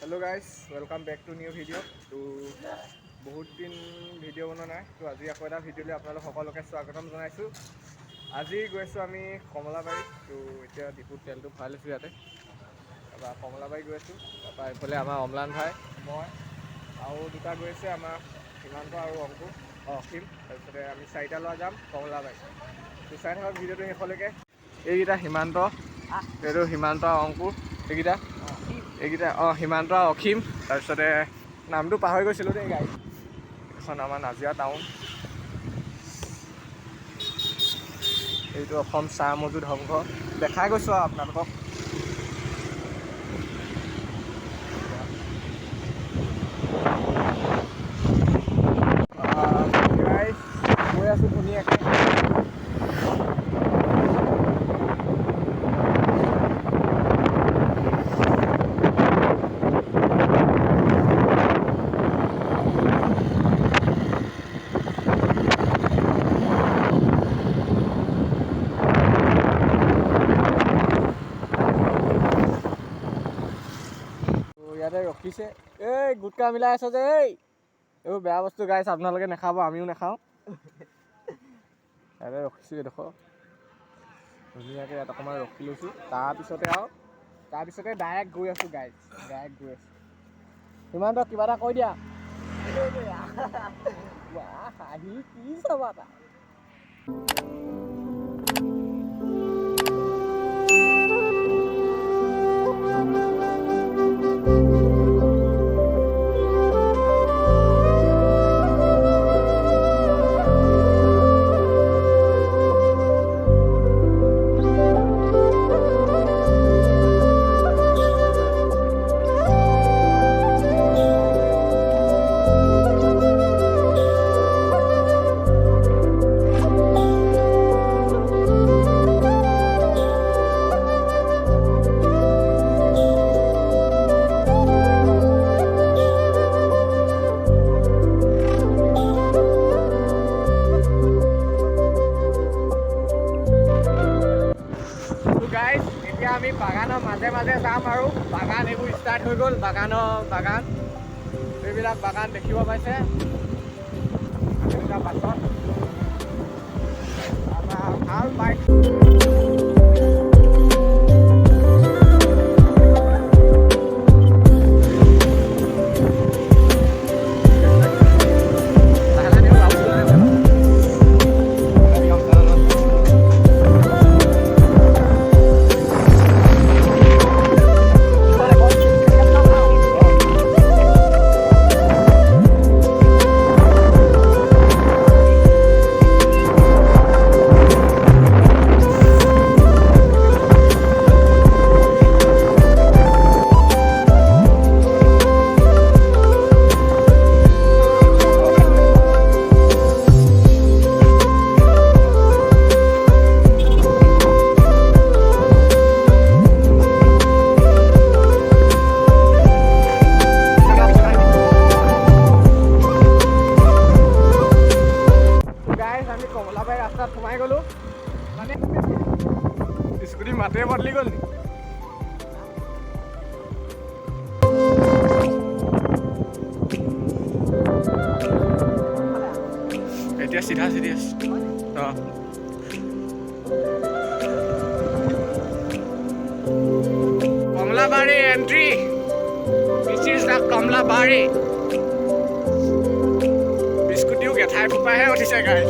Hello guys, welcome back to new video'. তো বহুত দিন ভিডিঅ' বনোৱা নাই, তো আজি আকৌ এটা ভিডিঅ'লৈ আপোনালোক সকলোকে স্বাগতম জনাইছোঁ। আজি গৈছোঁ আমি কমলাবাৰী। তো এতিয়া ডিপুত তেলটো ভৰাই লৈছোঁ ইয়াতে, তাৰপৰা কমলাবাৰী গৈ আছোঁ। তাৰপৰা এইফালে আমাৰ অম্লান ভাই, মই আৰু দুটা গৈ আছে, আমাৰ সীমান্ত আৰু অংকুৰ অসীম। তাৰপিছতে আমি চাৰিটা ল'ৰা যাম কমলাবাৰী। তো চাই থাকক ভিডিঅ'টো শেষলৈকে। এইকেইটা সীমান্ত, এইটো সীমান্ত অংকুৰ, এইকেইটা সীমান্ত অসীম। তাৰপিছতে নামটো পাহৰি গৈছিলোঁ দেই গাড়ী। এইখন আমাৰ নাজিৰা টাউন। এইটো অসম চাহ মজুদ সংঘ, দেখাই গৈছোঁ আৰু আপোনালোকক। গৈ আছোঁ ধুনীয়াকৈ। ইয়াতে ৰখিছে, এই গুটকা মিলাই আছে যে, এইবোৰ বেয়া বস্তু গাইছ, আপোনালোকে নাখাব, আমিও নাখাওঁ। ইয়াতে ৰখিছোঁ এডোখৰ ধুনীয়াকৈ, ইয়াত অকণমান ৰখি লৈছোঁ। তাৰপিছতে ডাইৰেক্ট গৈ আছোঁ গাইছ, ডাইৰেক্ট গৈ আছোঁ। সীমান্ত কিবা এটা কৈ দিয়া। হাঁহি কি চাবা তাই। এতিয়া আমি বাগানৰ মাজে মাজে যাম আৰু বাগান এইবোৰ ষ্টাৰ্ট হৈ গ'ল। বাগান এইবিলাক বাগান দেখিব পাইছে। এনেকুৱা পাছত ভাল বাইক। কমলাবাৰী ৰাস্তাত সোমাই গ'লোঁ, মানে স্কুটি মাতে বদলি গ'ল নি। এতিয়া চিধা চিধি আছে। Kamalabari entry, this is the Kamalabari. স্কুটিও গেঠাই ফুপাইহে উঠিছে গাড়ী।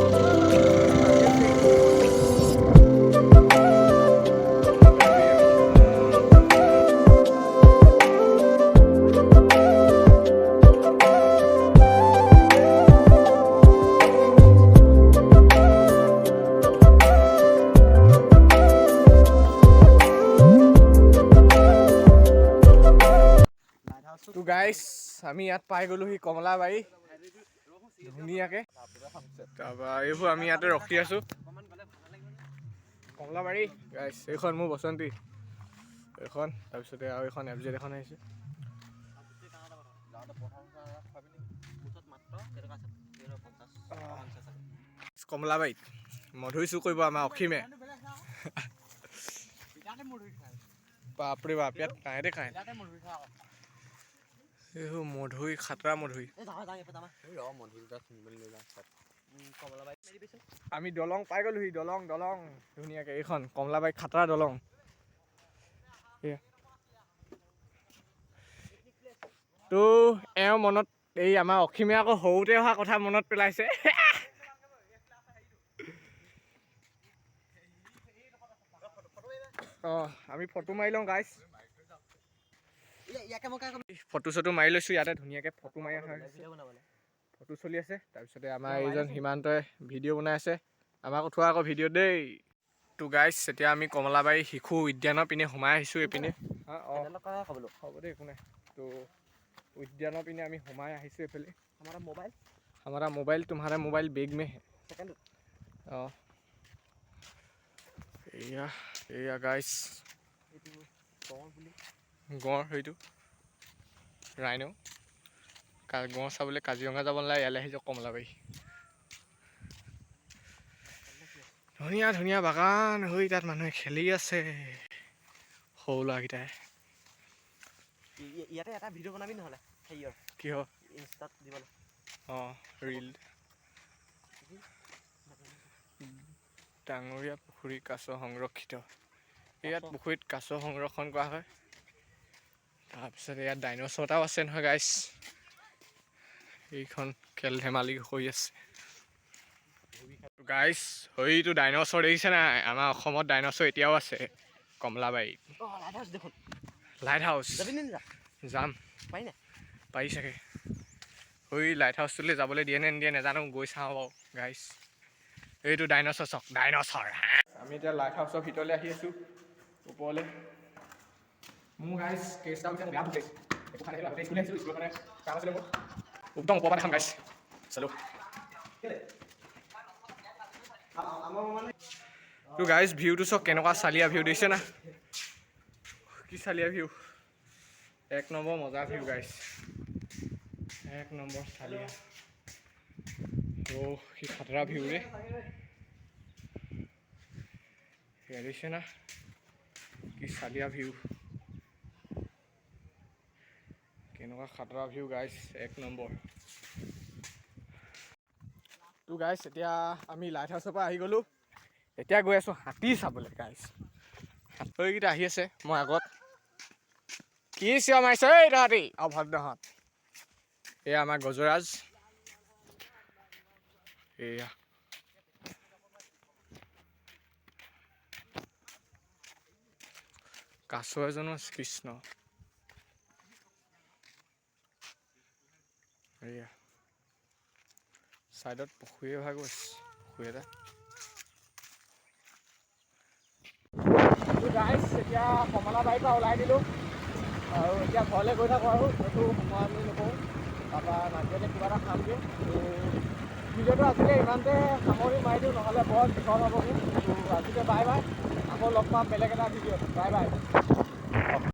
তো গাইছ, আমি ইয়াত পাই গ'লোহি কমলাবাৰী ধুনীয়াকৈ। তাৰপৰা এইবোৰ আমি ইয়াতে ৰখি আছোঁ কমলাবাৰী গাইছ। এইখন মোৰ বসন্তী, এইখন তাৰপিছতে আৰু এইখন FZ এখন আহিছে। কমলাবাৰীত মধুৰি চুৰ কৰিব আমাৰ অসীমে। বাপৰে বাপ, ইয়াত কাঁহে দে কাঁহে। এইটো মধুই খাতৰা মধুই আমি দলং পাই গ'লোহি দলং ধুনীয়াকৈ এইখন কমলাবাৰী খাতৰা দলং তো এওঁ মনত এই আমাৰ অসীমে আকৌ সৰুতে অহা কথা মনত পেলাইছে আমি ফটো মাৰি লওঁ গাইছ ফটো চটো মাৰি লৈছোঁ ইয়াতে ধুনীয়াকৈ ফটো মাৰি ফটো চলি আছে তাৰপিছতে আমাৰ এইজন সীমান্তই ভিডিঅ' বনাই আছে আমাক উঠোৱা আকৌ ভিডিঅ' দেই তো গাইছ এতিয়া আমি কমলাবাৰী শিশু উদ্যানৰ পিনে সোমাই আহিছোঁ এইপিনে হ'ব দেই একো নাই তো उद्यानों पिने आमी हुमाय आहिसु एफाले हमारा मोबाइल तुम्हारा मोबाइल बैग में है एया गाइस गड़ हेतु राइनो गड़ चाबले काजिरंगा যাব নালাগে ইয়ালে আহিছো কমলাবাৰী ধুনীয়া ধুনীয়া বাগান হৈ তাত মানুহে খেলি আছে সৰু ল'ৰাকেইটাই ইয়াতে এটা ভিডিঅ' বনাবি নহ'লে হেৰিয়ৰ কি হয় ইনষ্টাত দিবলৈ ৰিল ডাঙৰীয়া পুখুৰী কাছ সংৰক্ষিত ইয়াত পুখুৰীত কাছ সংৰক্ষণ কৰা হয় তাৰপিছত ইয়াত ডাইন'ছৰ এটাও আছে নহয় গাইছ এইখন খেল ধেমালি হৈ আছে গাইছ হয়তো ডাইন'ছৰ দেখিছে নাই আমাৰ অসমত ডাইন'ছৰ এতিয়াও আছে কমলাবাৰীত লাইট হাউচ যাম পাৰি চাগে ঐ লাইট হাউচটোলৈ যাবলৈ দিয়ে নে নিদিয়ে নাজানো গৈ চাওঁ বাৰু গাইছ এইটো ডাইন'ছৰ চাওক ডাইন'ছৰ আমি এতিয়া লাইট হাউচৰ ভিতৰলৈ আহি আছোঁ ওপৰলৈ মোৰ গাইছ কেছটা বেয়া হৈছে একো খালে আগতে স্কুললৈ আহিছিলোঁ স্কুলৰ কাৰণে কাম আছিলে মোৰ একদম ওপৰৰ পৰা দেখাম গাইছ চালোঁ তো গাইছ ভিউটো চাওক কেনেকুৱা চালিয়া ভিউ দিছে না কি চালিয়া ভিউ এক নম্বৰ মজা ভিউ গাইছ এক নম্বৰ চালিয়া কি খাতৰা ভিউ ৰে দিছে না কি চালিয়া ভিউ কেনেকুৱা খাতৰা ভিউ গাইছ এক নম্বৰ তো গাইছ এতিয়া আমি লাইট হাউচৰ পৰা আহি গ'লোঁ এতিয়া গৈ আছোঁ হাতী চাবলৈ গাইছ হাতীকেইটা আহি আছে মই আগত কি চিঞৰ মাৰিছে এই তহঁতি অভদ্ৰহঁত এয়া আমাৰ গজৰাজ এয়া কাছ এজনো আছে কৃষ্ণ এয়া চাইডত পুখুৰী এভাগ আছে পুখুৰী এটা গাইছ এতিয়া কমলাবাৰীৰ পৰা ওলাই দিলোঁ আৰু এতিয়া ঘৰলৈ গৈ থাকোঁ আৰু সেইটো সময় আমি নকৰোঁ তাৰপৰা নাজিৰাতে কিবা এটা খামগৈ ভিডিঅ'টো আজিলৈ ইমানতে সামৰি মাৰি দিওঁ নহ'লে বৰ দীঘল হ'বগৈ আজিলৈ বাই বাই আকৌ লগ পাম বেলেগ এটা ভিডিঅ'ত বাই বাই